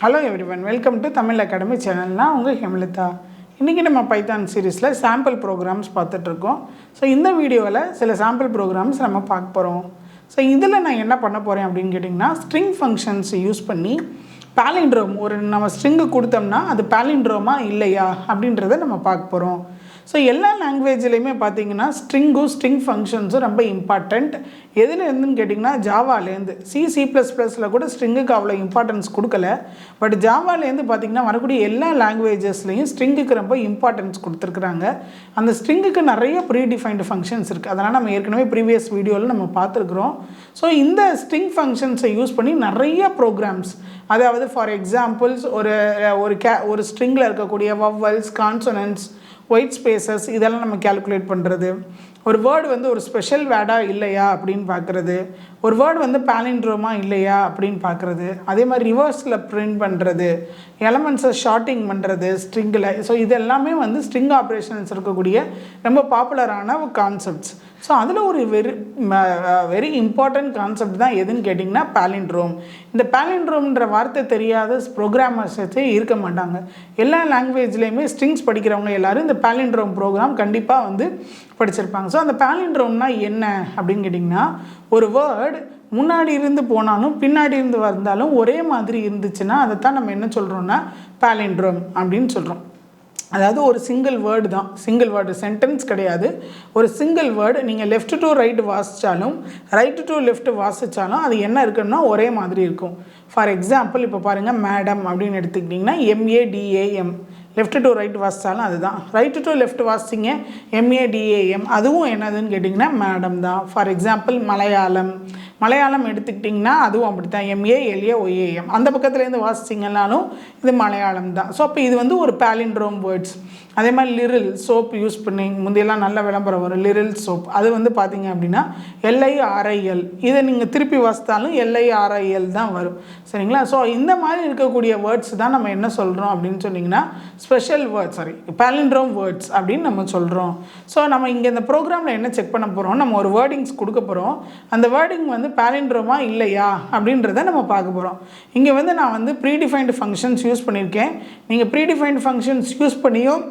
Hello everyone, welcome to Tamil academy channel. நான் உங்கள் ஹேமலதா. இன்றைக்கி நம்ம பைத்தான் சீரீஸில் சாம்பிள் ப்ரோக்ராம்ஸ் பார்த்துட்ருக்கோம். ஸோ இந்த வீடியோவில் சில சாம்பிள் ப்ரோக்ராம்ஸ் நம்ம பார்க்க போகிறோம். ஸோ இதில் நான் என்ன பண்ண போகிறேன் அப்படின்னு கேட்டிங்கன்னா, ஸ்ட்ரிங் ஃபங்க்ஷன்ஸ் யூஸ் பண்ணி பாலிண்ட்ரோம் ஒரு நம்ம ஸ்ட்ரிங்கு கொடுத்தோம்னா அது பாலிண்ட்ரோமா இல்லையா அப்படின்றத நம்ம பார்க்க போகிறோம். ஸோ எல்லா லாங்குவேஜ்லேயுமே பார்த்தீங்கன்னா ஸ்ட்ரிங் ஃபங்க்ஷன்ஸும் ரொம்ப இம்பார்ட்டண்ட். எதுலேருந்துன்னு கேட்டிங்கன்னா ஜாவாலேருந்து. C++ல் கூட ஸ்ட்ரிங்குக்கு அவ்வளோ இம்பார்ட்டன்ஸ் கொடுக்கல. பட் ஜாவாலேருந்து பார்த்திங்கன்னா வரக்கூடிய எல்லா லாங்குவேஜஸ்லேயும் ஸ்ட்ரிங்குக்கு ரொம்ப இம்பார்ட்டன்ஸ் கொடுத்துருக்குறாங்க. அந்த ஸ்ட்ரிங்குக்கு நிறைய ப்ரீடிஃபைன்டு ஃபங்க்ஷன்ஸ் இருக்குது. அதனால் நம்ம ஏற்கனவே ப்ரீவியஸ் வீடியோவில் நம்ம பார்த்துருக்குறோம். ஸோ இந்த ஸ்ட்ரிங் ஃபங்க்ஷன்ஸை யூஸ் பண்ணி நிறைய ப்ரோக்ராம்ஸ், அதாவது ஃபார் எக்ஸாம்பிள்ஸ் ஒரு ஸ்ட்ரிங்கில் இருக்கக்கூடிய வவ்வல்ஸ், கான்சனன்ட்ஸ், ஒயிட் ஸ்பேசஸ் இதெல்லாம் நம்ம கேல்குலேட் பண்ணுறது, ஒரு வேர்டு வந்து ஒரு ஸ்பெஷல் வேர்டாக இல்லையா அப்படின்னு பார்க்குறது, ஒரு வேர்டு வந்து பாலிண்ட்ரோமா இல்லையா அப்படின்னு பார்க்குறது, அதே மாதிரி ரிவர்ஸில் பிரிண்ட் பண்ணுறது, எலமெண்ட்ஸை ஷார்ட்டிங் பண்ணுறது ஸ்ட்ரிங்கில். ஸோ இது எல்லாமே வந்து ஸ்ட்ரிங் ஆப்ரேஷன்ஸ் இருக்கக்கூடிய ரொம்ப பாப்புலரான கான்செப்ட்ஸ். ஸோ அதில் ஒரு வெரி இம்பார்ட்டண்ட் கான்செப்ட் தான் எதுன்னு கேட்டிங்கன்னா பாலிண்ட்ரோம். இந்த பாலிண்ட்ரோம்ன்ற வார்த்தை தெரியாத ப்ரோக்ராமர்ஸே இருக்க மாட்டாங்க. எல்லா லாங்குவேஜ்லேயுமே ஸ்ட்ரிங்ஸ் படிக்கிறவங்க எல்லோரும் இந்த பாலிண்ட்ரோம் ப்ரோக்ராம் கண்டிப்பாக வந்து படிச்சிருப்பாங்க. ஸோ அந்த பாலிண்ட்ரோம்னா என்ன அப்படின்னு கேட்டிங்கன்னா, ஒரு வேர்டு முன்னாடி இருந்து போனாலும் பின்னாடி இருந்து வந்தாலும் ஒரே மாதிரி இருந்துச்சுன்னா அதைத்தான் நம்ம என்ன சொல்கிறோன்னா பாலிண்ட்ரோம் அப்படின்னு சொல்கிறோம். அதாவது ஒரு சிங்கிள் வேர்டு தான், சிங்கிள் வேர்டு சென்டென்ஸ் கிடையாது. ஒரு சிங்கிள் வேர்டு நீங்கள் லெஃப்ட் டு ரைட் வாசித்தாலும் ரைட்டு டு லெஃப்ட் வாசித்தாலும் அது என்ன இருக்குன்னா ஒரே மாதிரி இருக்கும். ஃபார் எக்ஸாம்பிள் இப்போ பாருங்கள், மேடம் அப்படின்னு எடுத்துக்கிட்டிங்கன்னா MADAM, லெஃப்ட் டு ரைட் வாசித்தாலும் அதுதான். ரைட்டு டு லெஃப்ட் வாசிச்சிங்க MADAM, அதுவும் என்னதுன்னு கேட்டிங்கன்னா மேடம் தான். ஃபார் எக்ஸாம்பிள் மலையாளம் எடுத்துக்கிட்டிங்கன்னா அதுவும் அப்படி தான், MALAYAM. அந்த பக்கத்துலேருந்து வாசிச்சிங்கனாலும் இது மலையாளம் தான். ஸோ அப்போ இது வந்து ஒரு பாலிண்ட்ரோம் வேர்ட்ஸ். அதே மாதிரி லிரில் சோப் யூஸ் பண்ணி முந்தையெல்லாம் நல்ல விளம்பரம் வரும், லிரில் சோப். அது வந்து பார்த்திங்க அப்படின்னா LIRIL, இதை நீங்கள் திருப்பி வாசித்தாலும் LIRIL தான் வரும். சரிங்களா? ஸோ இந்த மாதிரி இருக்கக்கூடிய வேர்ட்ஸ் தான் நம்ம என்ன சொல்கிறோம் அப்படின்னு சொன்னிங்கன்னா ஸ்பெஷல் வேர்ட்ஸ், பாலிண்ட்ரோம் வேர்ட்ஸ் அப்படின்னு நம்ம சொல்கிறோம். ஸோ நம்ம இங்கே இந்த ப்ரோக்ராமில் என்ன செக் பண்ண போகிறோம், நம்ம ஒரு வேர்டிங்ஸ் கொடுக்க போகிறோம். அந்த வேர்டிங் வந்து பாலிண்ட்ரோமா இல்லையா அப்படின்றத நம்ம பார்க்க போகிறோம். இங்கே வந்து நான் வந்து ப்ரீடிஃபைன்டு ஃபங்க்ஷன்ஸ் யூஸ் பண்ணியிருக்கேன். நீங்கள் ப்ரீடிஃபைன்டு ஃபங்க்ஷன்ஸ் யூஸ் பண்ணியும்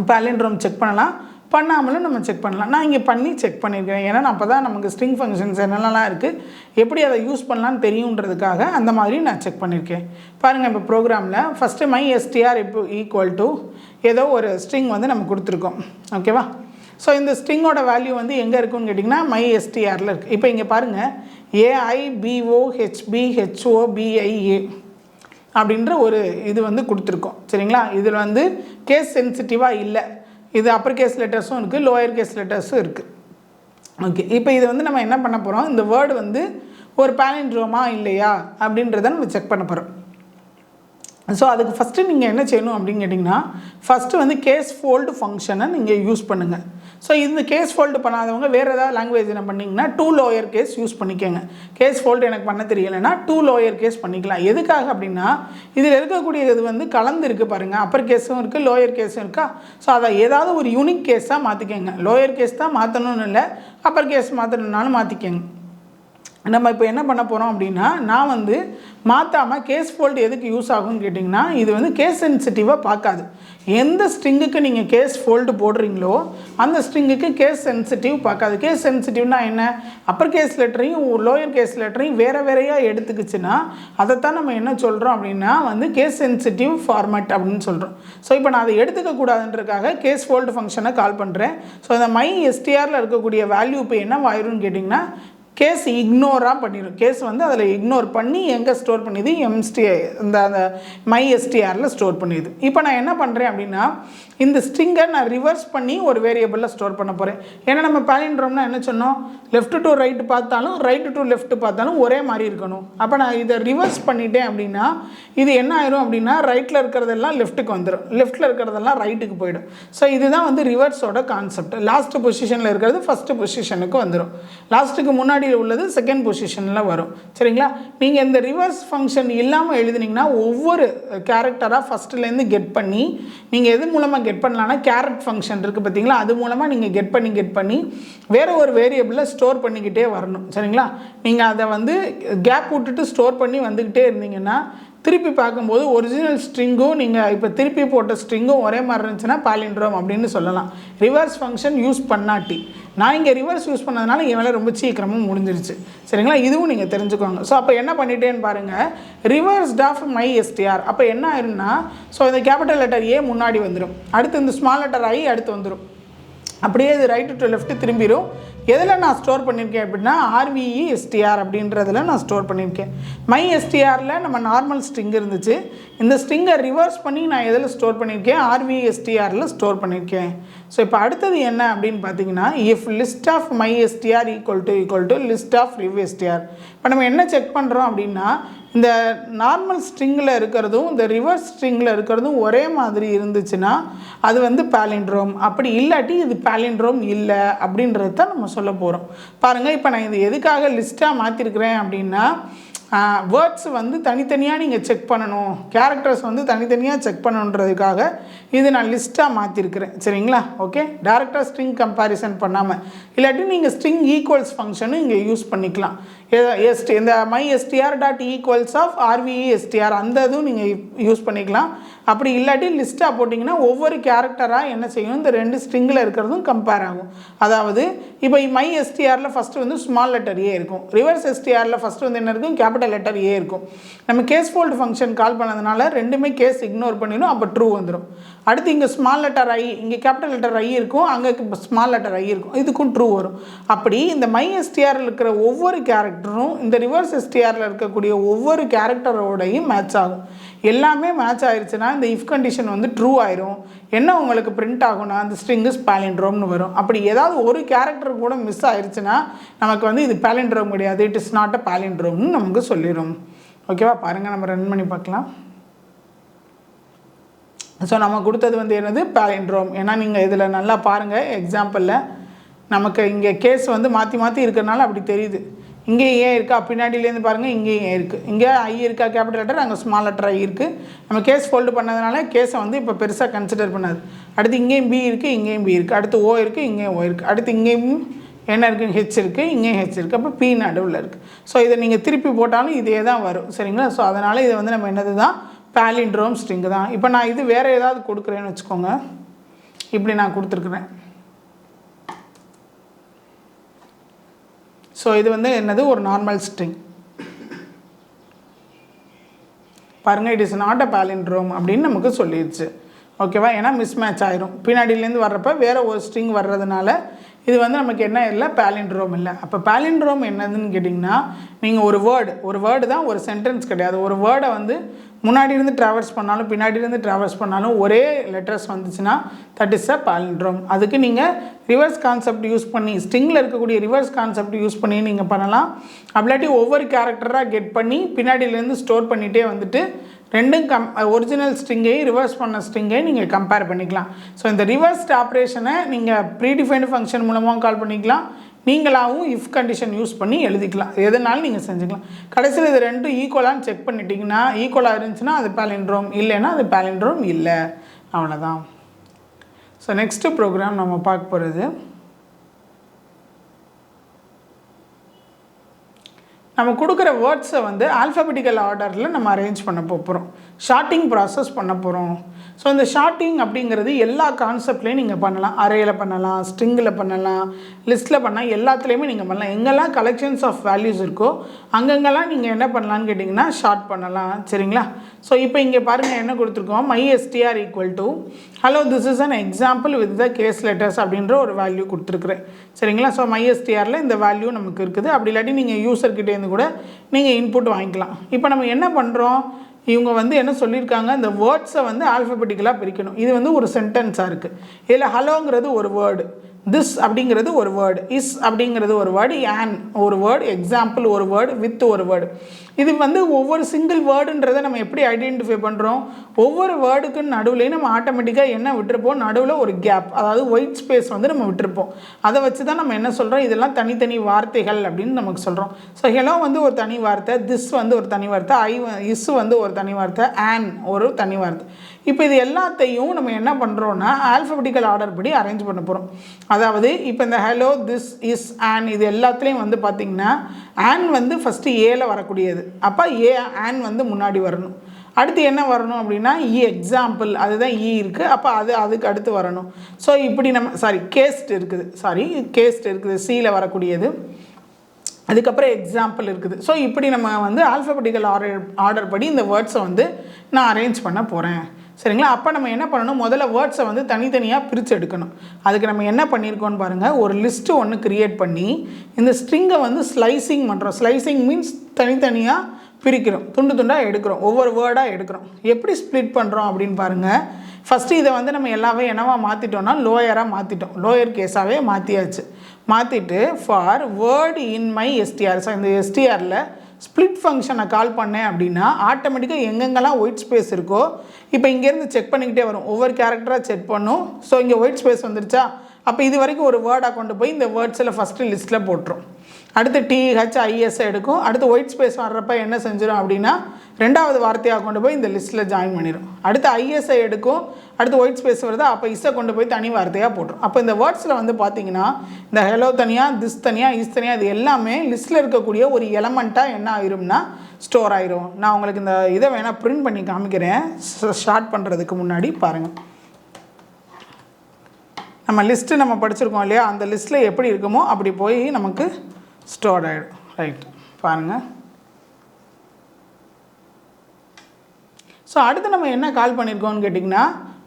பாலிண்ட்ரோம் செக் பண்ணலாம், பண்ணாமலும் நம்ம செக் பண்ணலாம். நான் இங்கே பண்ணி செக் பண்ணியிருக்கேன். ஏன்னா அப்போ தான் நமக்கு ஸ்ட்ரிங் ஃபங்க்ஷன்ஸ் என்னென்னலாம் இருக்குது, எப்படி அதை யூஸ் பண்ணலான்னு தெரியுன்றதுக்காக அந்த மாதிரி நான் செக் பண்ணியிருக்கேன். பாருங்கள், இப்போ ப்ரோக்ராமில் ஃபஸ்ட்டு MyStr இப்போ ஈக்குவல் டு ஏதோ ஒரு ஸ்ட்ரிங் வந்து நம்ம கொடுத்துருக்கோம். ஓகேவா? ஸோ இந்த ஸ்ட்ரிங்கோட வேல்யூ வந்து எங்கே இருக்குன்னு கேட்டிங்கன்னா MyStrல இருக்குது. இப்போ இங்கே பாருங்கள், AIBOHBHOBIA அப்படின்ற ஒரு இது வந்து கொடுத்துருக்கோம். சரிங்களா? இதில் வந்து கேஸ் சென்சிட்டிவாக இல்லை. இது அப்பர் கேஸ் லெட்டர்ஸும் இருக்குது, லோயர் கேஸ் லெட்டர்ஸும் இருக்குது. ஓகே, இப்போ இது வந்து நம்ம என்ன பண்ண போகிறோம், இந்த வேர்டு வந்து ஒரு பாலிண்ட்ரோமா இல்லையா அப்படின்றத நம்ம செக் பண்ண போகிறோம். ஸோ அதுக்கு ஃபஸ்ட்டு நீங்கள் என்ன செய்யணும் அப்படின்னு கேட்டிங்கன்னா, ஃபஸ்ட்டு வந்து கேஸ் ஃபோல்டு ஃபங்க்ஷனை நீங்கள் யூஸ் பண்ணுங்கள். ஸோ இந்த கேஸ் ஃபோல்டு பண்ணாதவங்க வேறு ஏதாவது லாங்குவேஜ் என்ன பண்ணிங்கன்னா 2 லோயர் கேஸ் யூஸ் பண்ணிக்கோங்க. கேஸ் ஃபோல்டு எனக்கு பண்ண தெரியலைன்னா 2 லோயர் கேஸ் பண்ணிக்கலாம். எதுக்காக அப்படின்னா, இதில் இருக்கக்கூடியது வந்து கலந்து இருக்குது பாருங்கள், அப்பர் கேஸும் இருக்குது, லோயர் கேஸும் இருக்கா. ஸோ அதை ஏதாவது ஒரு யூனிக் கேஸாக மாற்றிக்கோங்க. லோயர் கேஸ் தான் மாற்றணும்னு இல்லை, அப்பர் கேஸ் மாற்றணுன்னாலும் மாற்றிக்கோங்க. நம்ம இப்போ என்ன பண்ண போகிறோம் அப்படின்னா, நான் வந்து மாற்றாமல் கேஸ் ஃபோல்டு எதுக்கு யூஸ் ஆகும்னு கேட்டிங்கன்னா, இது வந்து கேஸ் சென்சிட்டிவாக பார்க்காது. எந்த ஸ்ட்ரிங்குக்கு நீங்கள் கேஸ் ஃபோல்டு போடுறீங்களோ அந்த ஸ்ட்ரிங்குக்கு கேஸ் சென்சிட்டிவ் பார்க்காது. கேஸ் சென்சிட்டிவ்னா என்ன, அப்பர் கேஸ் லெட்டரையும் லோயர் கேஸ் லெட்டரையும் வேறையாக எடுத்துக்கிச்சுன்னா அதைத்தான் நம்ம என்ன சொல்கிறோம் அப்படின்னா வந்து கேஸ் சென்சிட்டிவ் ஃபார்மேட் அப்படின்னு சொல்கிறோம். ஸோ இப்போ நான் அதை எடுத்துக்கக்கூடாதுன்றதுக்காக கேஸ் ஃபோல்டு ஃபங்க்ஷனை கால் பண்ணுறேன். ஸோ இந்த MyStrல இருக்கக்கூடிய வேல்யூ இப்போ என்ன ஆயிரும்னு கேட்டிங்கன்னா, கேஸ் இக்னோராக பண்ணிடும். கேஸ் வந்து அதில் இக்னோர் பண்ணி எங்கே ஸ்டோர் பண்ணிது, அந்த MyStrல ஸ்டோர் பண்ணிடுது. இப்போ நான் என்ன பண்ணுறேன் அப்படின்னா, இந்த ஸ்ட்ரிங்கை நான் ரிவர்ஸ் பண்ணி ஒரு வேரியபிளில் ஸ்டோர் பண்ண போகிறேன். ஏன்னா நம்ம பாலிண்ட்ரோம்னா என்ன சொன்னோம், லெஃப்ட் டு ரைட்டு பார்த்தாலும் ரைட்டு டு லெஃப்ட் பார்த்தாலும் ஒரே மாதிரி இருக்கணும். அப்போ நான் இதை ரிவர்ஸ் பண்ணிட்டேன் அப்படின்னா இது என்ன ஆயிரும் அப்படின்னா, ரைட்டில் இருக்கிறதெல்லாம் லெஃப்ட்டுக்கு வந்துடும், லெஃப்ட்டில் இருக்கிறதெல்லாம் ரைட்டுக்கு போயிடும். ஸோ இதுதான் வந்து ரிவர்ஸோட கான்செப்ட். லாஸ்ட் பொசிஷனில் இருக்கிறது ஃபஸ்ட்டு பொசிஷனுக்கு வந்துடும், லாஸ்ட்டுக்கு முன்னாடி உள்ளது செகண்ட் பொசிஷனில் வரும். சரிங்களா? நீங்கள் இந்த ரிவர்ஸ் ஃபங்க்ஷன் இல்லாமல் எழுதுனீங்கன்னா ஒவ்வொரு கேரக்டராக ஃபஸ்ட்டுலேருந்து கெட் பண்ணி நீங்கள் எது மூலமாக கெட் பண்ணலான்னா கேரட் ஃபங்க்ஷன் இருக்குது பார்த்தீங்களா, அது மூலமாக நீங்கள் கெட் பண்ணி வேறு ஒரு வேரியபிளில் ஸ்டோர் பண்ணிக்கிட்டே வரணும். சரிங்களா? நீங்கள் அதை வந்து கேப் விட்டுட்டு ஸ்டோர் பண்ணி வந்துக்கிட்டே இருந்தீங்கன்னா திருப்பி பார்க்கும்போது ஒரிஜினல் ஸ்ட்ரிங்கும் நீங்கள் இப்போ திருப்பி போட்ட ஸ்ட்ரிங்கும் ஒரே மாதிரி இருந்துச்சுன்னா பாலிண்ட்ரோம் அப்படின்னு சொல்லலாம். ரிவர்ஸ் ஃபங்க்ஷன் யூஸ் பண்ணாட்டி, நான் இங்கே ரிவர்ஸ் யூஸ் பண்ணதுனால என் வேலை ரொம்ப சீக்கிரமாக முடிஞ்சிருச்சு. சரிங்களா, இதுவும் நீங்கள் தெரிஞ்சுக்கோங்க. ஸோ அப்போ என்ன பண்ணிட்டேன்னு பாருங்கள், ரிவர்ஸ்ட் ஆஃப் மை எஸ்டிஆர். அப்போ என்ன ஆயிரும்னா, ஸோ இந்த கேபிட்டல் லெட்டர் ஏ முன்னாடி வந்துடும், அடுத்து இந்த ஸ்மால் லெட்டர் ஐ அடுத்து வந்துடும், அப்படியே இது ரைட்டு டு லெஃப்ட்டு திரும்பிடும். எதில் நான் ஸ்டோர் பண்ணியிருக்கேன் அப்படின்னா ஆர்விஇ எஸ்டிஆர் அப்படின்றதில் நான் ஸ்டோர் பண்ணியிருக்கேன். மை எஸ்டிஆரில் நம்ம நார்மல் ஸ்ட்ரிங் இருந்துச்சு, இந்த ஸ்ட்ரிங்கை ரிவர்ஸ் பண்ணி நான் எதில் ஸ்டோர் பண்ணியிருக்கேன், ஆர்விஇ எஸ்டிஆரில் ஸ்டோர் பண்ணியிருக்கேன். ஸோ இப்போ அடுத்தது என்ன அப்படின்னு பார்த்தீங்கன்னா, if list of my STR equal to list of rev STR. இப்போ நம்ம என்ன செக் பண்ணுறோம் அப்படின்னா, இந்த நார்மல் ஸ்ட்ரிங்கில் இருக்கிறதும் இந்த ரிவர்ஸ் ஸ்ட்ரிங்கில் இருக்கிறதும் ஒரே மாதிரி இருந்துச்சுன்னா அது வந்து பாலிண்ட்ரோம், அப்படி இல்லாட்டி இது பாலிண்ட்ரோம் இல்லை அப்படின்றது தான் நம்ம சொல்ல போகிறோம். பாருங்கள், இப்போ நான் இது எதுக்காக லிஸ்ட்டாக மாற்றிருக்கிறேன் அப்படின்னா, வேர்ட்ஸ் வந்து தனித்தனியாக நீங்கள் செக் பண்ணணும், கேரக்டர்ஸ் வந்து தனித்தனியாக செக் பண்ணணுன்றதுக்காக இது நான் லிஸ்ட்டாக மாற்றிருக்கிறேன். சரிங்களா, ஓகே. டேரெக்டாக ஸ்ட்ரிங் கம்பேரிசன் பண்ணாமல், இல்லாட்டி நீங்கள் ஸ்ட்ரிங் ஈக்குவல்ஸ் ஃபங்க்ஷனும் இங்கே யூஸ் பண்ணிக்கலாம். இந்த my STR dot equals of RVE STR அந்த இதுவும் நீங்கள் யூஸ் பண்ணிக்கலாம். அப்படி இல்லாட்டி லிஸ்ட்டாக போட்டிங்கன்னா ஒவ்வொரு கேரக்டராக என்ன செய்யணும், இந்த ரெண்டு ஸ்ட்ரிங்கில் இருக்கிறதும் கம்பேர் ஆகும். அதாவது இப்போ மை எஸ்டிஆரில் ஃபஸ்ட்டு வந்து ஸ்மால் லெட்டர் ஏ இருக்கும், ரிவர்ஸ் எஸ்டிஆரில் ஃபஸ்ட்டு வந்து என்ன இருக்கும், கேபிட்டல் லெட்டர் ஏ இருக்கும். நம்ம கேஸ் ஃபோல்டு ஃபங்க்ஷன் கால் பண்ணதுனால ரெண்டுமே கேஸ் இக்னோர் பண்ணிடும், அப்போ ட்ரூ வந்துடும். அடுத்து இங்கே ஸ்மால் லெட்டர் ஐ, இங்கே கேபிட்டல் லெட்டர் ஐ இருக்கும், அங்கே ஸ்மால் லெட்டர் ஐ இருக்கும், இதுக்கும் ட்ரூ வரும். அப்படி இந்த மை எஸ்டிஆரில் இருக்கிற ஒவ்வொரு கேரக்டரும் இந்த ரிவர்ஸ் எஸ்டிஆரில் இருக்கக்கூடிய ஒவ்வொரு கேரக்டரோடையும் மேட்ச் ஆகும். எல்லாமே மேட்ச் ஆயிடுச்சுன்னா இந்த இஃப் கண்டிஷன் வந்து ட்ரூ ஆயிரும். என்ன உங்களுக்கு பிரிண்ட் ஆகும்னா அந்த ஸ்ட்ரிங் இஸ் பாலிண்ட்ரோம்னு வரும். அப்படி ஏதாவது ஒரு கேரக்டர் கூட மிஸ் ஆயிடுச்சுன்னா நமக்கு வந்து இது பாலிண்ட்ரோம் கிடையாது, இட் இஸ் நாட் அ பாலிண்ட்ரோம்னு நமக்கு சொல்லிடும். ஓகேவா, பாருங்கள், நம்ம ரன் பண்ணி பார்க்கலாம். ஸோ நம்ம கொடுத்தது வந்து என்னது, பாலிண்ட்ரோம். ஏன்னா நீங்கள் இதில் நல்லா பாருங்கள், எக்ஸாம்பிளில் நமக்கு இங்கே கேஸ் வந்து மாற்றி மாற்றி இருக்கிறனால அப்படி தெரியுது. இங்கே ஏன் இருக்கா, பின்னாடியிலேருந்து பாருங்கள், இங்கேயும் ஏன் இருக்குது, இங்கே ஐ இருக்கா கேபிட்டல் லெட்டர், அங்கே ஸ்மால் லெட்டர் ஐ இருக்குது. நம்ம கேஸ் ஃபோல்டு பண்ணதுனால கேஸை வந்து இப்போ பெருசாக கன்சிடர் பண்ணாது. அடுத்து இங்கேயும் பி இருக்குது, இங்கேயும் பி இருக்குது, அடுத்து ஓ இருக்குது, இங்கேயும் ஓ இருக்குது, அடுத்து இங்கேயும் என்ன இருக்குது, ஹெச் இருக்குது, இங்கேயும் ஹெச் இருக்குது, அப்போ பி நடுவில் இருக்குது. ஸோ இதை நீங்கள் திருப்பி போட்டாலும் இதே தான் வரும். சரிங்களா, ஸோ அதனால் இதை வந்து நம்ம என்னது தான், பாலிண்ட்ரோம் ஸ்ட்ரிங்கு தான். இப்போ நான் இது வேறு ஏதாவது கொடுக்குறேன்னு வச்சுக்கோங்க, இப்படி நான் கொடுத்துருக்குறேன். ஸோ இது வந்து என்னது, ஒரு நார்மல் ஸ்ட்ரிங். பாருங்கள், it is not a palindrome அப்படின்னு நமக்கு சொல்லிடுச்சு. ஓகேவா, ஏன்னா மிஸ் மேட்ச் ஆயிரும், பின்னாடியிலேருந்து வர்றப்ப வேறு ஒரு ஸ்ட்ரிங் வர்றதுனால இது வந்து நமக்கு என்ன இல்லை, பாலிண்ட்ரோம் இல்லை. அப்போ பாலிண்ட்ரோம் என்னதுன்னு கேட்டிங்கன்னா, நீங்கள் ஒரு வேர்டு தான், ஒரு சென்டென்ஸ் கிடையாது. ஒரு வேர்டை வந்து முன்னாடி இருந்து ட்ராவல்ஸ் பண்ணாலும் பின்னாடி இருந்து ட்ராவல்ஸ் பண்ணாலும் ஒரே லெட்டர்ஸ் வந்துச்சுன்னா தட் இஸ் அ பாலிண்ட்ரோம். அதுக்கு நீங்கள் ரிவர்ஸ் கான்செப்ட் யூஸ் பண்ணி, ஸ்ட்ரிங்கில் இருக்கக்கூடிய ரிவர்ஸ் கான்செப்ட் யூஸ் பண்ணி நீங்கள் பண்ணலாம். அப்படிலாட்டி ஒவ்வொரு கேரக்டராக கெட் பண்ணி பின்னாடியிலேருந்து ஸ்டோர் பண்ணிகிட்டே வந்துட்டு ரெண்டும் ஒரிஜினல் ஸ்ட்ரிங்கையும் ரிவர்ஸ் பண்ண ஸ்ட்ரிங்கையும் நீங்கள் கம்பேர் பண்ணிக்கலாம். ஸோ இந்த ரிவர்ஸ்ட் ஆப்ரேஷனை நீங்கள் ப்ரீடிஃபைன்டு ஃபங்க்ஷன் மூலமாக கால் பண்ணிக்கலாம், நீங்களாகவும் இஃப் கண்டிஷன் யூஸ் பண்ணி எழுதிக்கலாம், எதுனாலும் நீங்கள் செஞ்சுக்கலாம். கடைசியில் இது ரெண்டும் ஈக்குவலான்னு செக் பண்ணிட்டீங்கன்னா, ஈக்குவலாக இருந்துச்சுன்னா அது பாலிண்ட்ரோம், இல்லைன்னா அது பாலிண்ட்ரோம் இல்லை, அவ்வளோதான். ஸோ நெக்ஸ்ட்டு ப்ரோக்ராம் நம்ம பார்க்க போகிறது, நம்ம கொடுக்குற வேர்ட்ஸை வந்து ஆல்ஃபபெட்டிக்கல் ஆர்டரில் நம்ம அரேஞ்ச் பண்ண போகிறோம், ஷார்ட்டிங் ப்ராசஸ் பண்ண போகிறோம். ஸோ இந்த ஷார்ட்டிங் அப்படிங்கிறது எல்லா கான்செப்ட்லேயும் நீங்கள் பண்ணலாம், அரேயில் பண்ணலாம், ஸ்ட்ரிங்கில் பண்ணலாம், லிஸ்ட்டில் பண்ணலாம், எல்லாத்துலேயுமே நீங்கள் பண்ணலாம். எங்கெல்லாம் கலெக்ஷன்ஸ் ஆஃப் வேல்யூஸ் இருக்கோ அங்கங்கெல்லாம் நீங்கள் என்ன பண்ணலான்னு கேட்டிங்கன்னா ஷார்ட் பண்ணலாம். சரிங்களா, ஸோ இப்போ இங்கே பாருங்கள் என்ன கொடுத்துருக்கோம், my STR equal to hello this is an example with the case letters அப்படின்ற ஒரு வேல்யூ கொடுத்துருக்குறேன். சரிங்களா, ஸோ மை எஸ்டிஆரில் இந்த வேல்யூ நமக்கு இருக்குது. அப்படி இல்லாட்டி நீங்கள் யூசர்கிட்டேருந்து கூட நீங்கள் இன்புட் வாங்கிக்கலாம். இப்போ நம்ம என்ன பண்ணுறோம், இவங்க வந்து என்ன சொல்லியிருக்காங்க, இந்த வேர்ட்ஸை வந்து ஆல்ஃபபெட்டிக்கலாக பிரிக்கணும். இது வந்து ஒரு சென்டென்ஸாக இருக்குது. இதில் ஹலோங்கிறது ஒரு வேர்டு, திஸ் அப்படிங்கிறது ஒரு வேர்டு, இஸ் அப்படிங்கிறது ஒரு வேர்டு, ஆன் ஒரு வேர்டு, எக்ஸாம்பிள் ஒரு வேர்டு, வித் ஒரு வேர்டு. இது வந்து ஒவ்வொரு சிங்கிள் வேர்டுன்றதை நம்ம எப்படி ஐடென்டிஃபை பண்ணுறோம், ஒவ்வொரு வேர்டுக்கு நடுவுலேயும் நம்ம ஆட்டோமேட்டிக்காக என்ன விட்டுருப்போம், நடுவில் ஒரு கேப், அதாவது ஒயிட் ஸ்பேஸ் வந்து நம்ம விட்டுருப்போம். அதை வச்சு தான் நம்ம என்ன சொல்கிறோம், இதெல்லாம் தனித்தனி வார்த்தைகள் அப்படின்னு நமக்கு சொல்கிறோம். ஸோ ஹெலோ வந்து ஒரு தனி வார்த்தை, திஸ் வந்து ஒரு தனி வார்த்தை, இஸ் வந்து ஒரு தனி வார்த்தை, ஆன் ஒரு தனி வார்த்தை. இப்போ இது எல்லாத்தையும் நம்ம என்ன பண்ணுறோன்னா ஆல்ஃபபெட்டிக்கல் ஆர்டர் படி அரேஞ்ச் பண்ண போகிறோம். அதாவது இப்போ இந்த ஹலோ, திஸ், இஸ், ஆன் இது எல்லாத்துலேயும் வந்து பார்த்திங்கன்னா ஆன் வந்து ஃபஸ்ட்டு ஏல வரக்கூடியது, அப்போ ஆன் வந்து முன்னாடி வரணும். அடுத்து என்ன வரணும் அப்படின்னா எக்ஸாம்பிள், அதுதான் இருக்குது. அப்போ அதுக்கு அடுத்து வரணும். ஸோ இப்படி நம்ம கேஸ்ட் இருக்குது சியில் வரக்கூடியது. அதுக்கப்புறம் எக்ஸாம்பிள் இருக்குது. ஸோ இப்படி நம்ம வந்து ஆல்ஃபபெட்டிக்கல் ஆர்டர் படி இந்த வேர்ட்ஸை வந்து நான் அரேஞ்ச் பண்ண போகிறேன். சரிங்களா? அப்போ நம்ம என்ன பண்ணணும், முதல்ல வேர்ட்ஸை வந்து தனித்தனியாக பிரித்து எடுக்கணும். அதுக்கு நம்ம என்ன பண்ணியிருக்கோன்னு பாருங்கள், ஒரு லிஸ்ட்டு ஒன்று க்ரியேட் பண்ணி இந்த ஸ்ட்ரிங்கை வந்து ஸ்லைசிங் பண்ணுறோம். ஸ்லைசிங் மீன்ஸ் தனித்தனியாக பிரிக்கிறோம், துண்டு துண்டாக எடுக்கிறோம், ஒவ்வொரு வேர்டாக எடுக்கிறோம். எப்படி ஸ்ப்ளிட் பண்ணுறோம் அப்படின்னு பாருங்கள். ஃபஸ்ட்டு இதை வந்து நம்ம எல்லாமே என்னவாக மாற்றிட்டோம்னா லோயராக மாற்றிட்டோம், லோயர் கேஸாகவே மாற்றியாச்சு. மாற்றிட்டு for word in my STR, so இந்த எஸ்டிஆரில் ஸ்ப்ளிட் ஃபங்க்ஷனை கால் பண்ணேன் அப்படின்னா ஆட்டோமேட்டிக்காக எங்கெங்கெல்லாம் ஒயிட் ஸ்பேஸ் இருக்கோ இப்போ இங்கேருந்து செக் பண்ணிக்கிட்டே வரும், ஒவ்வொரு கேரக்டராக செக் பண்ணும். ஸோ இங்கே ஒயிட் ஸ்பேஸ் வந்துருச்சா, அப்போ இது வரைக்கும் ஒரு வேர்டாக கொண்டு போய் இந்த வேர்ட்ஸில் ஃபஸ்ட்டு லிஸ்ட்டில் போட்டுரும். அடுத்து THIS எடுக்கும். அடுத்து ஒயிட் ஸ்பேஸ் வர்றப்ப என்ன செஞ்சிடும் அப்படின்னா ரெண்டாவது வார்த்தையாக கொண்டு போய் இந்த லிஸ்ட்டில் ஜாயின் பண்ணிடும். அடுத்து ISஐ எடுக்கும். அடுத்து ஒயிட் ஸ்பேஸ் வருது, அப்போ இஸ்ஸை கொண்டு போய் தனி வார்த்தையாக போட்டுரும். அப்போ இந்த வேர்ட்ஸில் வந்து பார்த்தீங்கன்னா இந்த ஹெலோ தனியாக, திஸ் தனியாக, இஸ் தனியாக, இது எல்லாமே லிஸ்ட்டில் இருக்கக்கூடிய ஒரு எலமெண்ட்டாக என்ன ஆயிரும்னா ஸ்டோர் ஆயிரும். நான் உங்களுக்கு இந்த இதை வேணால் பிரிண்ட் பண்ணி காமிக்கிறேன் ஷார்ட் பண்ணுறதுக்கு முன்னாடி பாருங்கள். நம்ம லிஸ்ட்டு நம்ம படிச்சிருக்கோம் இல்லையா, அந்த லிஸ்ட்டில் எப்படி இருக்குமோ அப்படி போய் நமக்கு ஸ்டோர் ஆகிடும். ரைட், பாருங்கள். ஸோ அடுத்து நம்ம என்ன கால் பண்ணியிருக்கோம்னு கேட்டிங்கன்னா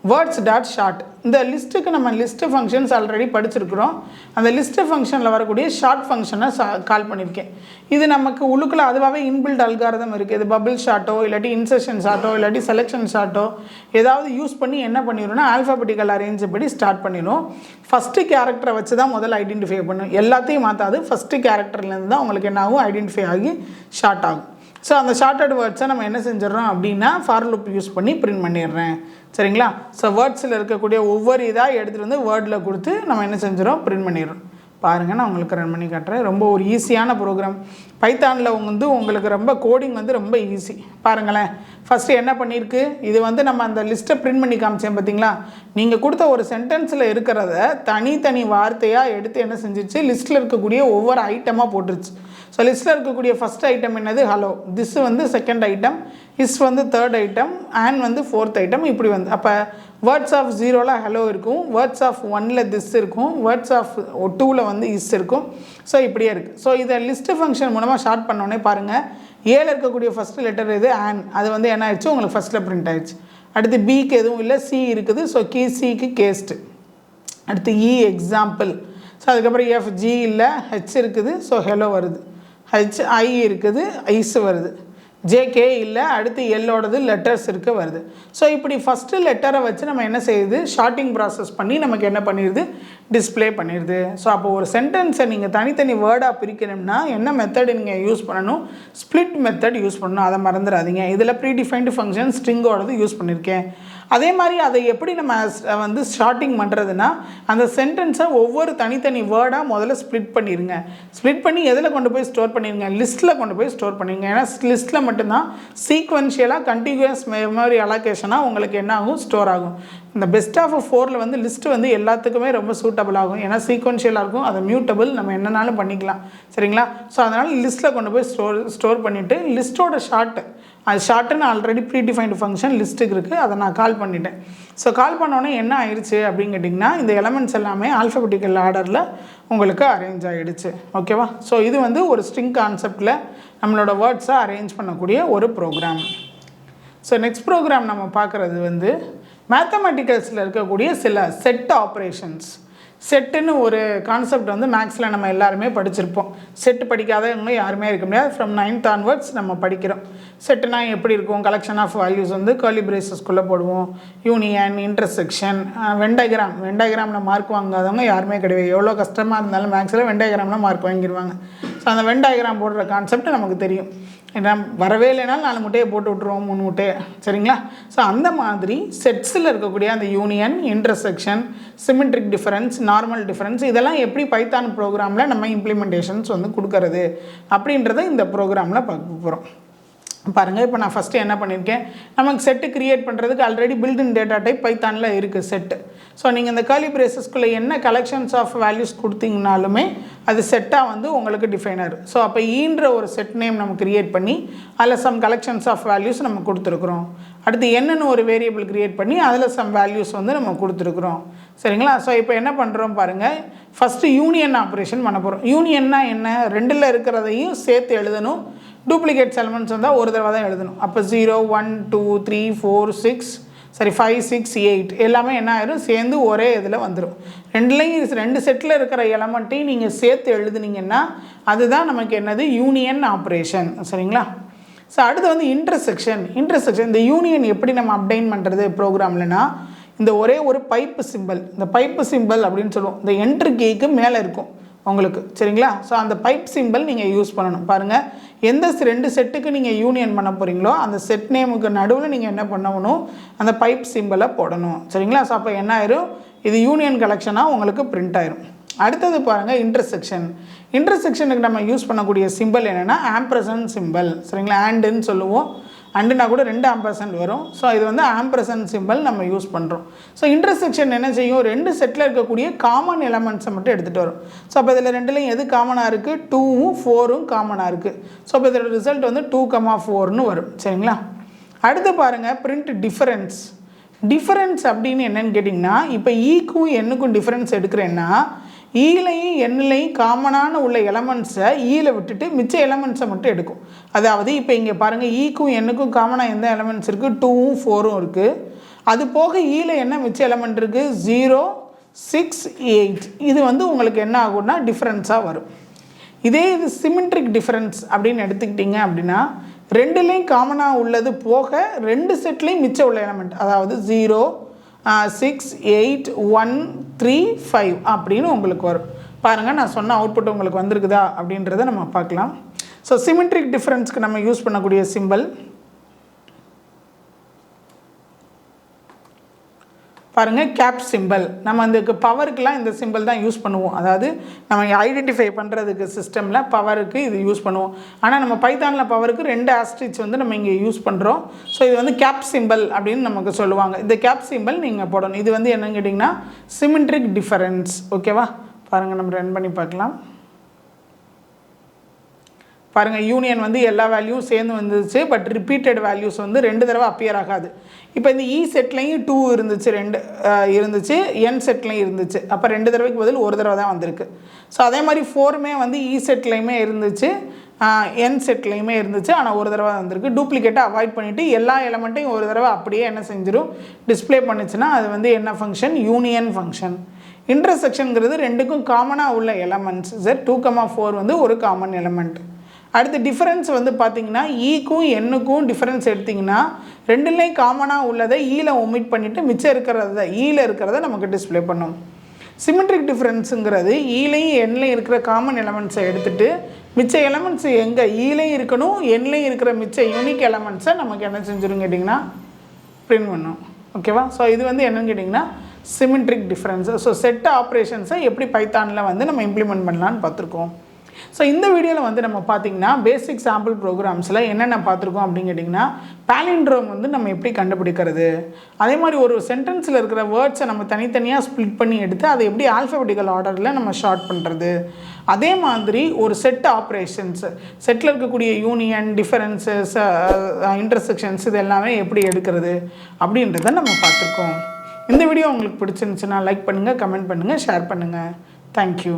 words.short. இந்த லிஸ்ட்டுக்கு நம்ம லிஸ்ட்டு ஃபங்க்ஷன்ஸ் ஆல்ரெடி படிச்சிருக்கிறோம். அந்த லிஸ்ட்டு ஃபங்க்ஷனில் வரக்கூடிய ஷார்ட் ஃபங்க்ஷனை கால் பண்ணியிருக்கேன். இது நமக்கு உள்ளுக்குள்ள அதுவாகவே இன்பில்ட் அல்காரிதம் இருக்குது. இது பபிள் ஷார்ட்டோ இல்லாட்டி இன்செஷன் ஷார்ட்டோ இல்லாட்டி செலெக்ஷன் ஷார்ட்டோ ஏதாவது யூஸ் பண்ணி என்ன பண்ணிடும்னா ஆல்ஃபபெட்டிக்கல் அரேஞ்ச் படி ஸ்டார்ட் பண்ணிடும். ஃபஸ்ட்டு கேரக்டரை வச்சு தான் முதல்ல ஐடென்டிஃபை பண்ணும், எல்லாத்தையும் மாற்றாது. ஃபஸ்ட்டு கேரக்டர்லேருந்து தான் உங்களுக்கு என்ன ஆகும், ஐடென்டிஃபை ஆகி ஷார்ட் ஆகும். ஸோ அந்த ஷார்ட்டட் வேர்ட்ஸை நம்ம என்ன செஞ்சிடறோம் அப்படின்னா ஃபார் லூப் யூஸ் பண்ணி பிரிண்ட் பண்ணிடுறேன். சரிங்களா? ஸோ வேர்ட்ஸில் இருக்கக்கூடிய ஒவ்வொரு இதாக எடுத்துகிட்டு வந்து வேர்டில் கொடுத்து நம்ம என்ன செஞ்சிடறோம், பிரிண்ட் பண்ணிடுறோம். பாருங்கள், நான் உங்களுக்கு ரன் பண்ணி காட்டுறேன். ரொம்ப ஒரு ஈஸியான ப்ரோக்ராம். பைத்தானில் வந்து உங்களுக்கு ரொம்ப கோடிங் வந்து ரொம்ப ஈஸி. பாருங்களேன், ஃபஸ்ட்டு என்ன பண்ணியிருக்கு, இது வந்து நம்ம அந்த லிஸ்ட்டை பிரிண்ட் பண்ணி காமிச்சேன் பார்த்தீங்களா. நீங்கள் கொடுத்த ஒரு சென்டென்ஸில் இருக்கிறத தனித்தனி வார்த்தையாக எடுத்து என்ன செஞ்சிச்சு, லிஸ்ட்டில் இருக்கக்கூடிய ஒவ்வொரு ஐட்டமாக போட்டுருச்சு. ஸோ லிஸ்ட்டில் இருக்கக்கூடிய ஃபஸ்ட் ஐட்டம் என்னது, ஹலோ. திஸ் வந்து செகண்ட் ஐட்டம், இஸ் வந்து தேர்ட் ஐட்டம், அண்ட் வந்து ஃபோர்த் ஐட்டம். இப்படி வந்து அப்போ வேர்ட்ஸ் ஆஃப் 0ல் ஹலோ இருக்கும், வேர்ட்ஸ் ஆஃப் 1ல் திஸ் இருக்கும், வேர்ட்ஸ் ஆஃப் 2ல் வந்து இஸ் இருக்கும். ஸோ இப்படியே இருக்குது. ஸோ இதை லிஸ்ட்டு ஃபங்க்ஷன் மூலமாக ஷார்ட் பண்ணோன்னே பாருங்கள், ஏல இருக்கக்கூடிய ஃபஸ்ட்டு லெட்டர் இது ஆன், அது வந்து என்ன ஆயிடுச்சு, உங்களுக்கு ஃபஸ்ட்டில் பிரிண்ட் ஆயிடுச்சு. அடுத்து பிக்கு எதுவும் இல்லை, சி இருக்குது. ஸோ சிக்கு கேஸ்ட்டு. அடுத்து இ எக்ஸாம்பிள். ஸோ அதுக்கப்புறம் எஃப், ஜி இல்லை, ஹெச் இருக்குது. ஸோ ஹெலோ வருது. HI இருக்குது, ஐஸ் வருது. JK இல்லை, அடுத்து எல்லோடது லெட்டர்ஸ் இருக்க வருது. ஸோ இப்படி ஃபஸ்ட்டு லெட்டரை வச்சு நம்ம என்ன செய்யுது, ஷார்ட்டிங் ப்ராசஸ் பண்ணி நமக்கு என்ன பண்ணிடுது, டிஸ்பிளே பண்ணிடுது. ஸோ அப்போ ஒரு சென்டென்ஸை நீங்கள் தனித்தனி வேர்டாக பிரிக்கணும்னா என்ன மெத்தடு நீங்கள் யூஸ் பண்ணணும், ஸ்ப்ளிட் மெத்தட் யூஸ் பண்ணணும். அதை மறந்துடாதீங்க. இதில் ப்ரீடிஃபைன்டு ஃபங்க்ஷன் ஸ்ட்ரிங்கோடது யூஸ் பண்ணியிருக்கேன். அதே மாதிரி அதை எப்படி நம்ம வந்து ஷார்ட்டிங் பண்ணுறதுன்னா அந்த சென்டென்ஸை ஒவ்வொரு தனித்தனி வேர்டாக முதல்ல ஸ்ப்ளிட் பண்ணிடுங்க. ஸ்ப்ளிட் பண்ணி எதில் கொண்டு போய் ஸ்டோர் பண்ணிடுங்க, லிஸ்ட்டில் கொண்டு போய் ஸ்டோர் பண்ணிடுங்க. ஏன்னா லிஸ்ட்டில் மட்டும்தான் சீக்வென்ஷியலாக கண்டினியூஸ் மெமரி அலோகேஷனாக உங்களுக்கு என்ன ஆகும், ஸ்டோர் ஆகும். இந்த பெஸ்ட் ஆஃப் 4ல் வந்து லிஸ்ட்டு வந்து எல்லாத்துக்குமே ரொம்ப சூட்டபிள் ஆகும். ஏன்னா சீக்வென்ஷியலாக இருக்கும், அது மியூட்டபிள், நம்ம என்னன்னாலும் பண்ணிக்கலாம். சரிங்களா? ஸோ அதனால் லிஸ்ட்டில் கொண்டு போய் ஸ்டோர் பண்ணிவிட்டு லிஸ்ட்டோட ஷார்ட்டு, அது ஷார்ட்டுன்னு ஆல்ரெடி ப்ரீடிஃபைன்டு ஃபங்க்ஷன் லிஸ்ட்டுக்கு இருக்குது, அதை நான் கால் பண்ணிட்டேன். ஸோ கால் பண்ணோன்னே என்ன ஆயிடுச்சு அப்படின்னு கேட்டிங்கன்னா இந்த எலமெண்ட்ஸ் எல்லாமே ஆல்ஃபபெட்டிக்கல் ஆர்டரில் உங்களுக்கு அரேஞ்ச் ஆகிடுச்சு. ஓகேவா? ஸோ இது வந்து ஒரு ஸ்ட்ரிங் கான்செப்டில் நம்மளோட வேர்ட்ஸை அரேஞ்ச் பண்ணக்கூடிய ஒரு ப்ரோக்ராம். ஸோ நெக்ஸ்ட் ப்ரோக்ராம் நம்ம பார்க்குறது வந்து மேத்தமெட்டிக்கல்ஸில் இருக்கக்கூடிய சில செட் ஆப்ரேஷன்ஸ். செட்டுன்னு ஒரு கான்செப்ட் வந்து மேக்ஸில் நம்ம எல்லாருமே படிச்சிருப்போம். செட்டு படிக்காதவங்க யாருமே இருக்க முடியாது. ஃப்ரம் 9th ஆன்வர்ட்ஸ் நம்ம படிக்கிறோம். செட்டுனா எப்படி இருக்கும், கலெக்ஷன் ஆஃப் வேல்யூஸ் வந்து கர்லி பிரேசஸ்குள்ளே போடுவோம், யூனியன், இன்டர்செக்ஷன், வென்டயகிராமில் மார்க் வாங்காதவங்க யாருமே கிடையாது. எவ்வளோ கஷ்டமாக இருந்தாலும் மேக்ஸில் வென்டயகிராமில் மார்க் வாங்கிடுவாங்க. ஸோ அந்த வென்டயகிராம் போடுற கான்செப்ட் நமக்கு தெரியும். ஏன்னா வரவே இல்லைனாலும் 4 முட்டையை போட்டு விட்ருவோம், 3 முட்டையை. சரிங்களா? ஸோ அந்த மாதிரி செட்ஸில் இருக்கக்கூடிய அந்த union, intersection, symmetric difference, normal difference, இதெல்லாம் எப்படி பைத்தான் ப்ரோக்ராமில் நம்ம இம்ப்ளிமெண்டேஷன்ஸ் வந்து கொடுக்கறது அப்படின்றத இந்த ப்ரோக்ராமில் பார்க்க போகிறோம். பாருங்கள், இப்போ நான் ஃபஸ்ட்டு என்ன பண்ணியிருக்கேன், நமக்கு செட்டு க்ரியேட் பண்ணுறதுக்கு ஆல்ரெடி பில்டின் டேட்டா டைப் பைத்தானில் இருக்குது செட்டு. ஸோ நீங்கள் இந்த கர்லி பிரேசஸ்க்குள்ளே என்ன கலெக்ஷன்ஸ் ஆஃப் வேல்யூஸ் கொடுத்தீங்கனாலுமே அது செட்டாக வந்து உங்களுக்கு டிஃபைன் ஆகும். ஸோ அப்போ ஈன்ற ஒரு செட் நேம் நம்ம கிரியேட் பண்ணி அதில் சம் கலெக்ஷன்ஸ் ஆஃப் வேல்யூஸ் நம்ம கொடுத்துருக்குறோம். அடுத்து என்னென்னு ஒரு வேரியபிள் கிரியேட் பண்ணி அதில் சம் வேல்யூஸ் வந்து நம்ம கொடுத்துருக்குறோம். சரிங்களா? ஸோ இப்போ என்ன பண்ணுறோம் பாருங்கள், ஃபஸ்ட்டு யூனியன் ஆப்ரேஷன் பண்ண போகிறோம். யூனியன்னா என்ன, ரெண்டில் இருக்கிறதையும் சேர்த்து எழுதணும். டூப்ளிகேட்ஸ் எலமெண்ட்ஸ் வந்தால் ஒரு தடவை தான் எழுதணும். அப்போ 0 1 2 3 4 6 5 6 8 எல்லாமே என்ன ஆயிரும், சேர்ந்து ஒரே இதில் வந்துடும். ரெண்டு செட்டில் இருக்கிற எலமெண்ட்டையும் நீங்கள் சேர்த்து எழுதுனீங்கன்னா அதுதான் நமக்கு என்னது, யூனியன் ஆப்ரேஷன். சரிங்களா? ஸோ அடுத்து வந்து இன்டர்செக்ஷன். இந்த யூனியன் எப்படி நம்ம அப்டைன் பண்ணுறது ப்ரோக்ராம்லனா, இந்த ஒரே ஒரு பைப்பு சிம்பிள், இந்த பைப்பு சிம்பிள் அப்படின்னு சொல்லுவோம், இந்த என்ட்ரி கீக்கு மேலே இருக்கும் உங்களுக்கு. சரிங்களா? ஸோ அந்த பைப் சிம்பிள் நீங்கள் யூஸ் பண்ணணும். பாருங்கள், எந்த ரெண்டு செட்டுக்கு நீங்கள் யூனியன் பண்ண போகிறீங்களோ அந்த செட் நேமுக்கு நடுவில் நீங்கள் என்ன பண்ணணும், அந்த பைப் சிம்பிளை போடணும். சரிங்களா? ஸோ அப்போ என்ன ஆயிரும், இது யூனியன் கலெக்ஷனாக உங்களுக்கு பிரிண்ட் ஆயிரும். அடுத்தது பாருங்கள், இன்டர்செக்ஷனுக்கு நம்ம யூஸ் பண்ணக்கூடிய சிம்பிள் என்னென்னா ஆம்பர்சன்ட் சிம்பிள். சரிங்களா? ஆண்டுன்னு சொல்லுவோம். அண்டுனா கூட 2 ஆம்பர்சன்ட் வரும். ஸோ இது வந்து ஆம்பர்சன்ட் சிம்பிள் நம்ம யூஸ் பண்ணுறோம். ஸோ இன்டர்செக்ஷன் என்ன செய்யும், ரெண்டு செட்டில் இருக்கக்கூடிய காமன் எலமெண்ட்ஸை மட்டும் எடுத்துகிட்டு வரும். ஸோ அப்போ இதில் ரெண்டுலையும் எது காமனாக இருக்குது, 2ம் 4ம் காமனாக இருக்குது. ஸோ அப்போ இதோட ரிசல்ட் வந்து 2,4ன்னு வரும். சரிங்களா? அடுத்து பாருங்கள், பிரிண்ட் டிஃபரன்ஸ் அப்படின்னு என்னென்னு கேட்டிங்கன்னா, இப்போ ஈக்கும் என்னுக்கும் டிஃபரன்ஸ் எடுக்கிறேன்னா ஈலையும் எண்ணிலையும் காமனான உள்ள எலமெண்ட்ஸை ஈல விட்டுட்டு மிச்ச எலமெண்ட்ஸை மட்டும் எடுக்கும். அதாவது இப்போ இங்கே பாருங்கள், ஈக்கும் எண்ணுக்கும் காமனாக எந்த எலமெண்ட்ஸ் இருக்குது, 2ம் 4ம் இருக்குது. அது போக ஈல என்ன மிச்ச எலமெண்ட் இருக்குது, 0 6 8. இது வந்து உங்களுக்கு என்ன ஆகும்னா டிஃப்ரென்ஸாக வரும். இதே இது சிமெட்ரிக் டிஃபரன்ஸ் அப்படின்னு எடுத்துக்கிட்டிங்க அப்படின்னா, ரெண்டுலேயும் காமனாக உள்ளது போக ரெண்டு செட்லேயும் மிச்சம் உள்ள எலமெண்ட், அதாவது 0 6 8 1 3 5 அப்படின்னு உங்களுக்கு வரும். பாருங்கள், நான் சொன்ன அவுட்புட் உங்களுக்கு வந்திருக்குதா அப்படின்றத நம்ம பார்க்கலாம். ஸோ சிமெட்ரிக் டிஃபரன்ஸ்க்கு நம்ம யூஸ் பண்ணக்கூடிய சிம்பிள் பாருங்கள், கேப் சிம்பிள். நம்ம இந்த பவருக்கெலாம் இந்த சிம்பிள் தான் யூஸ் பண்ணுவோம். அதாவது நம்ம ஐடென்டிஃபை பண்ணுறதுக்கு சிஸ்டமில் பவருக்கு இது யூஸ் பண்ணுவோம். ஆனால் நம்ம பைத்தானில் பவருக்கு 2 ஆஸ்ட்ரிச் வந்து நம்ம இங்கே யூஸ் பண்ணுறோம். ஸோ இது வந்து கேப் சிம்பிள் அப்படின்னு நமக்கு சொல்லுவாங்க. இந்த கேப் சிம்பிள் நீங்கள் போடணும். இது வந்து என்னன்னு கேட்டிங்கன்னா சிமெட்ரிக் டிஃபரன்ஸ். ஓகேவா? பாருங்கள், நம்ம ரன் பண்ணி பார்க்கலாம். பாருங்கள், யூனியன் வந்து எல்லா வேல்யூவும் சேர்ந்து வந்துச்சு. பட் ரிப்பீட்டட் வேல்யூஸ் வந்து 2 தடவை அப்பியர் ஆகாது. இப்போ இந்த இ செட்லையும் 2 இருந்துச்சு, 2 இருந்துச்சு, என் செட்லையும் இருந்துச்சு. அப்போ 2 தடவைக்கு பதில் ஒரு தடவை தான் வந்திருக்கு. ஸோ அதே மாதிரி 4மே வந்து இ செட்லையுமே இருந்துச்சு, என் செட்லையுமே இருந்துச்சு, ஆனால் ஒரு தடவை வந்திருக்கு. டூப்ளிகேட்டை அவாய்ட் பண்ணிவிட்டு எல்லா எலமெண்ட்டையும் ஒரு தடவை அப்படியே என்ன செஞ்சிடும், டிஸ்பிளே பண்ணிச்சுன்னா அது வந்து என்ன ஃபங்க்ஷன், யூனியன் ஃபங்க்ஷன். இன்டர்செக்ஷனுங்கிறது ரெண்டுக்கும் காமனாக உள்ள எலமெண்ட்ஸ். 2,4 வந்து ஒரு காமன் எலமெண்ட். அடுத்து டிஃபரன்ஸ் வந்து பார்த்திங்கன்னா, ஈக்கும் எண்ணுக்கும் டிஃபரன்ஸ் எடுத்திங்கன்னா ரெண்டுலேயும் காமனாக உள்ளதை ஈல ஒமிட் பண்ணிவிட்டு மிச்சம் இருக்கிறத ஈல இருக்கிறத நமக்கு டிஸ்பிளே பண்ணும். சிமெட்ரிக் டிஃபரன்ஸுங்கிறது ஈலையும் எண்ணிலையும் இருக்கிற காமன் எலமெண்ட்ஸை எடுத்துகிட்டு மிச்ச எலமெண்ட்ஸ் எங்கே ஈலையும் இருக்கணும் எண்ணிலையும் இருக்கிற மிச்ச யூனிக் எலமெண்ட்ஸை நமக்கு என்ன செஞ்சிடும் கேட்டிங்கன்னா பிரிண்ட் பண்ணும். ஓகேவா? ஸோ இது வந்து என்னென்னு கேட்டிங்கன்னா சிமெட்ரிக் டிஃபரன்ஸ். ஸோ செட் ஆப்ரேஷன்ஸை எப்படி பைத்தானில் வந்து நம்ம இம்ப்ளிமெண்ட் பண்ணலான்னு பார்த்துருக்கோம். ஸோ இந்த வீடியோவில் வந்து நம்ம பார்த்திங்கன்னா பேசிக் சாம்பிள் ப்ரோக்ராம்ஸில் என்னென்ன பார்த்துருக்கோம் அப்படின்னு கேட்டிங்கன்னா, பாலிண்ட்ரோம் வந்து நம்ம எப்படி கண்டுபிடிக்கிறது, அதே மாதிரி ஒரு சென்டென்ஸில் இருக்கிற வேர்ட்ஸை நம்ம தனித்தனியாக ஸ்ப்ளிட் பண்ணி எடுத்து அதை எப்படி ஆல்ஃபபெட்டிக்கல் ஆர்டரில் நம்ம ஷார்ட் பண்ணுறது, அதே மாதிரி ஒரு செட் ஆப்ரேஷன்ஸ், செட்டில் இருக்கக்கூடிய யூனியன், டிஃபரன்சஸ், இன்டர்செக்ஷன்ஸ் இது எல்லாமே எப்படி எடுக்கிறது அப்படின்றத நம்ம பார்த்துருக்கோம். இந்த வீடியோ உங்களுக்கு பிடிச்சிருந்துச்சுன்னா லைக் பண்ணுங்கள், கமெண்ட் பண்ணுங்கள், ஷேர் பண்ணுங்கள். தேங்க்யூ.